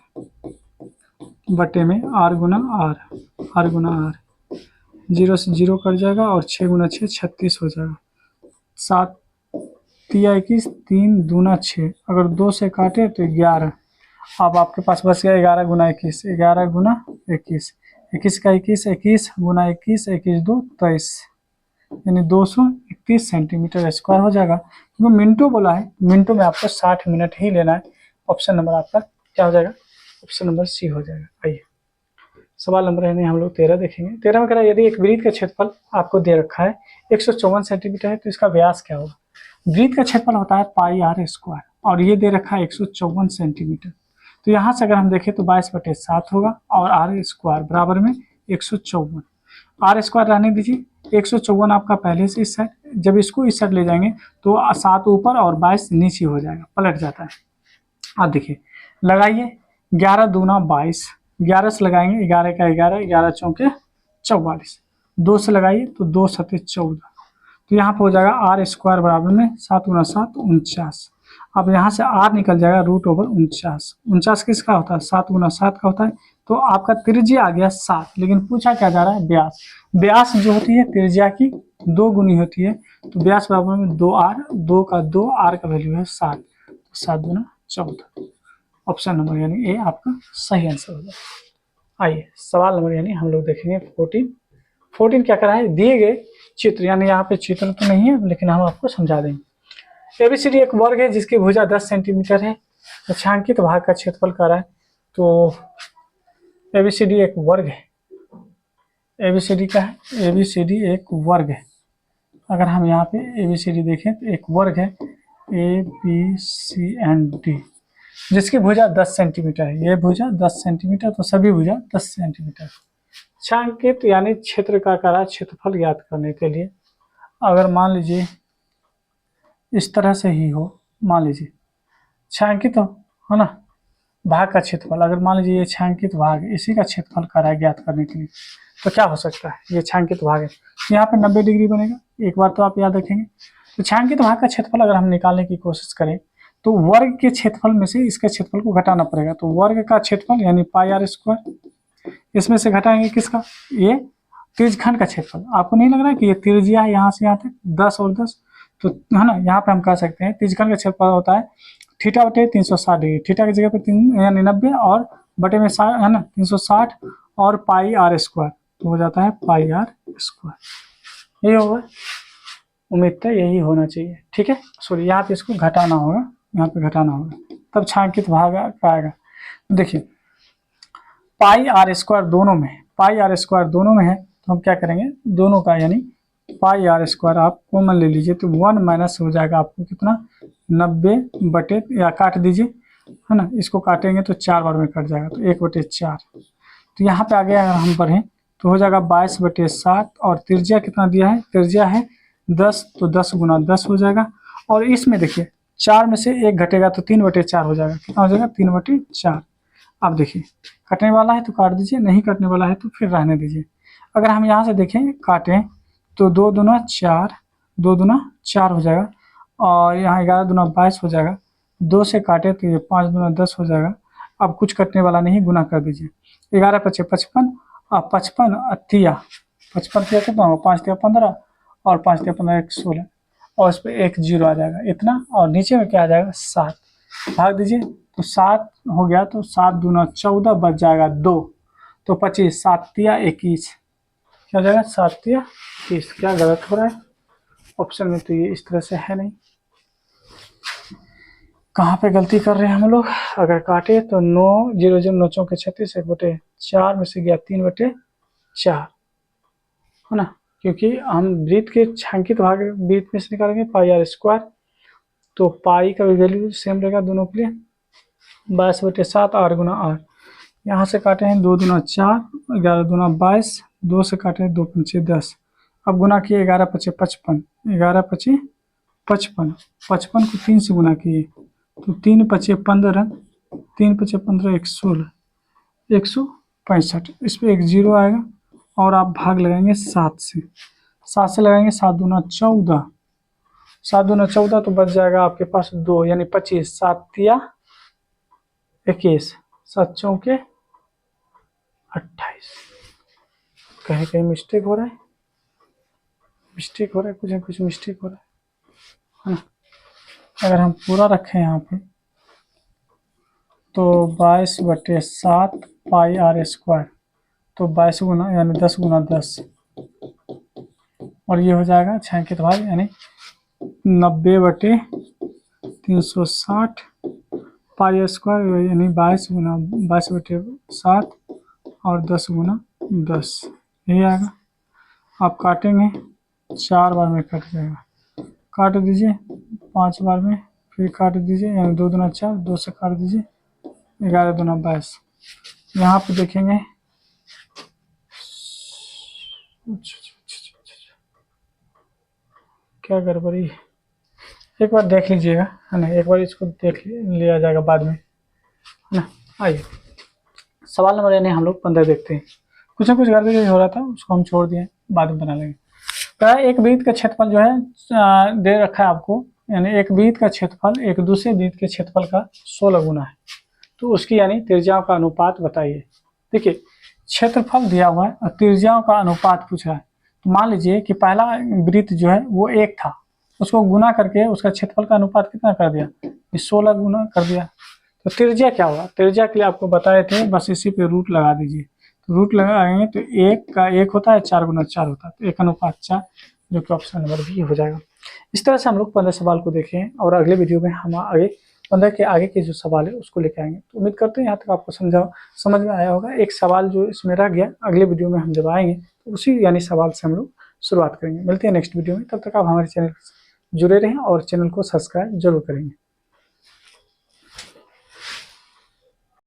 बटे में आर गुना आर गुना आर, 0 से 0 कट जाएगा और 6 गुना 6 36 हो जाएगा। 7 तिया 21, 3 दूना 6, अगर 2 से काटे तो 11। अब आपके पास बच गया 11 गुना 21, 11 गुना 21, 21 का 21, 21 गुना 21, 21 2 23, यानी 231 सेंटीमीटर स्क्वायर हो जाएगा। क्योंकि मिनटों बोला है, मिनटों में आपको 60 मिनट ही लेना है। ऑप्शन नंबर आपका क्या हो जाएगा? ऑप्शन नंबर सी हो जाएगा। आइए सवाल नंबर है हम लोग 13 देखेंगे। 13 में कह रहा है यदि एक वृत्त का क्षेत्रफल आपको दे रखा है 154 सेंटीमीटर है तो इसका व्यास क्या होगा? वृत्त का क्षेत्रफल होता है पाई आर स्क्वायर और ये दे रखा है 154 सेंटीमीटर। तो यहाँ से अगर हम देखें तो 22/7 होगा और आर स्क्वायर बराबर में 154। आर स्क्वायर रहने दीजिए, 154 आपका पहले से इस साइड, जब इसको इस साइड ले जाएंगे तो 7 ऊपर और 22 नीचे हो जाएगा, पलट जाता है। आप देखिए लगाइए, 11 दूना 22, 11 से लगाएंगे 11 का 11, 11 चौके 44, 2 से लगाइए तो 2 सत्ते 14, तो यहाँ पर हो जाएगा आर स्क्वायर बराबर में 7 गुना 7 49। अब यहाँ से आर निकल जाएगा √49। 49 किसका होता है? 7 गुना 7 का होता है। तो आपका त्रिज्या आ गया 7, लेकिन पूछा क्या जा रहा है? व्यास। व्यास जो होती है त्रिज्या की 2 गुनी होती है, तो व्यास बराबर में 2r, 2 का 2, आर का वैल्यू है 7, तो 7 गुना 14। ऑप्शन नंबर यानी ए आपका सही आंसर हो जाएगा। आइए सवाल नंबर यानी हम लोग देखेंगे 14 क्या करा है? दिए गए चित्र, यानी यहाँ पे चित्र तो नहीं है लेकिन हम आपको समझा देंगे। एबीसीडी एक वर्ग है जिसकी भुजा 10 सेंटीमीटर है, रेखांकित भाग का क्षेत्रफल कर रहा है। तो एबीसीडी एक वर्ग है। एबीसीडी क्या है? एबीसीडी एक वर्ग है। अगर हम यहाँ पे एबीसीडी देखें तो एक वर्ग है A B C and D, जिसकी भुजा 10 सेंटीमीटर है। ये भुजा 10 सेंटीमीटर, तो सभी भुजा 10 सेंटीमीटर। छायांकित यानी क्षेत्र का आकार क्षेत्रफल ज्ञात करने के लिए अगर मान लीजिए इस तरह से ही हो, मान लीजिए छायांकित है ना भाग का क्षेत्रफल, अगर मान लीजिए ये छायांकित भाग है, इसी का क्षेत्रफल कर रहा है ज्ञात करने के लिए, तो क्या हो सकता है? ये छायांकित भाग है, यहाँ पे 90 डिग्री बनेगा। एक बार तो आप याद रखेंगे। तो छायांकित भाग का क्षेत्रफल अगर हम निकालने की कोशिश करें तो वर्ग के क्षेत्रफल में से इसके क्षेत्रफल को घटाना पड़ेगा। तो वर्ग का क्षेत्रफल यानी पाई आर स्क्वायर, इसमें से घटाएंगे किसका? ये त्रिज्यखंड का क्षेत्रफल। आपको नहीं लग रहा है कि ये त्रिज्या है यहाँ से यहाँ तक 10 और 10, तो है ना, यहाँ पे हम कह सकते हैं त्रिज्यखंड का क्षेत्रफल होता है थीटा बटे 360 डिग्री। थीटा की जगह पे 3 यानी 90 और बटे में 60 है ना 360 और पाई आर स्क्वायर, तो हो जाता है पाई आर स्क्वायर। यही होगा, उम्मीद है यही होना चाहिए। ठीक है, सॉरी यहाँ पे इसको घटाना होगा, यहाँ पे घटाना होगा तब छायांकित भाग का आएगा। देखिए पाई आर स्क्वायर दोनों में, पाई आर स्क्वायर दोनों में है, तो हम क्या करेंगे दोनों का यानी पाई आर स्क्वायर आप कॉमन ले लीजिए, तो 1 माइनस हो जाएगा आपको कितना? 90 बटे, या काट दीजिए है ना, इसको काटेंगे तो 4 बार में कट जाएगा, तो 1/4। तो यहाँ पे आगे अगर हम पढ़ें तो हो जाएगा 22/7 और त्रिज्या कितना दिया है? त्रिज्या है 10, तो 10 गुना 10 हो जाएगा। और इसमें देखिए 4 में से 1 घटेगा तो 3/4 हो जाएगा। कितना हो जाएगा? 3/4। अब देखिए कटने वाला है तो काट दीजिए, नहीं कटने वाला है तो फिर रहने दीजिए। अगर हम यहाँ से देखें काटें तो 2 दूना 4, 2 दूना 4 हो जाएगा, और यहाँ 11 दूना 22 हो जाएगा। 2 से काटे तो ये 5 दूना 10 हो जाएगा। अब कुछ कटने वाला नहीं, गुना कर दीजिए। 11 × 5 = 55 और 55 तिया 55 तिया कितना होगा? 5 तिया 15 और 5 तिया 15 1 16, और इस पर 1 0 आ जाएगा इतना, और नीचे में क्या आ जाएगा? 7। भाग दीजिए तो 7 हो गया, तो 7 दूना 14 बच जाएगा 2, तो 25, 7 तिया 21, क्या हो जाएगा? 7 तिया 21। क्या गलत हो रहा है ऑप्शन में? तो ये इस तरह से है नहीं, कहाँ पे गलती कर रहे हैं हम लोग? अगर काटे तो 9 0 0 9 चौके 36, 1/4 में से गया 3/4 है ना, क्योंकि हम वृत्त के छायांकित भाग वृत्त में से निकालेंगे पाई आर स्क्वायर, तो पाई का भी वैल्यू सेम रहेगा दोनों के लिए 22/7 आर गुना आर। यहाँ से काटे हैं 2 दूना 4, 11 दूना 22, 2 से काटे हैं 2 पंचे 10। अब गुना किए 11 × 5 = 55, 11 × 5 = 55, 55 को 3 से गुना किए तो 3 × 5 = 15, 3 × 5 = 15, 116, 165। इस पर 1 0 आएगा और आप भाग लगाएंगे 7 से, 7 से लगाएंगे 7 दूना 14, 7 दूना 14 तो बच जाएगा आपके पास 2 यानी 25, 7 तिया 21, 7 चौके 28। कहीं कहीं मिस्टेक हो रहा है, कुछ ना कुछ मिस्टेक हो रहा है ना। अगर हम पूरा रखें यहाँ पे तो 22/7 पाई आर स्क्वायर, तो 22 गुना यानी 10 गुना 10, और ये हो जाएगा 6 के भाग यानी 90/360 पाई स्क्वायर यानी 22/7 और 10 गुना 10, यही आएगा। आप काटेंगे 4 बार में कट जाएगा, काट दीजिए 5 बार में, फिर काट दीजिए यानी 2 दूना 4, 2 से काट दीजिए 11 दूना 22। यहाँ पे देखेंगे क्या गड़बड़ी है, एक बार देख लीजिएगा है ना, एक बार इसको देख लिया जाएगा बाद में है ना। आइए सवाल नंबर यानी हम लोग 15 देखते हैं। कुछ ना कुछ गड़बड़ी हो रहा था, उसको हम छोड़ दिए, बाद में बना लेंगे। तो एक वृत्त का क्षेत्रफल जो है दे रखा है आपको, यानी एक वृत्त का क्षेत्रफल एक दूसरे वृत्त के क्षेत्रफल का 16 गुना है, तो उसकी यानी त्रिज्याओं का अनुपात बताइए। देखिए क्षेत्रफल दिया हुआ है और त्रिज्याओं का अनुपात पूछा है, तो मान लीजिए कि पहला वृत्त जो है वो 1 था, उसको गुना करके उसका क्षेत्रफल का अनुपात कितना कर दिया, 16 गुना कर दिया। तो त्रिज्या क्या होगा, त्रिज्या के लिए आपको बताए थे, बस इसी पे रूट लगा दीजिए। तो रूट लगाएंगे तो 1 का 1 होता है, 4 गुना 4 होता है, तो 1:4, जो कि ऑप्शन नंबर बी हो जाएगा। इस तरह से हम लोग 15 सवाल को देखें और अगले वीडियो में हम आगे 15 के आगे के जो सवाल है उसको लेके आएंगे। तो उम्मीद करते हैं यहाँ तक आपको समझ में आया होगा। एक सवाल जो इसमें रह गया, अगले वीडियो में हम जब आएंगे तो उसी यानी सवाल से हम लोग शुरुआत करेंगे। मिलते हैं नेक्स्ट वीडियो में, तब तक आप हमारे चैनल से जुड़े रहें और चैनल को सब्सक्राइब जरूर करेंगे।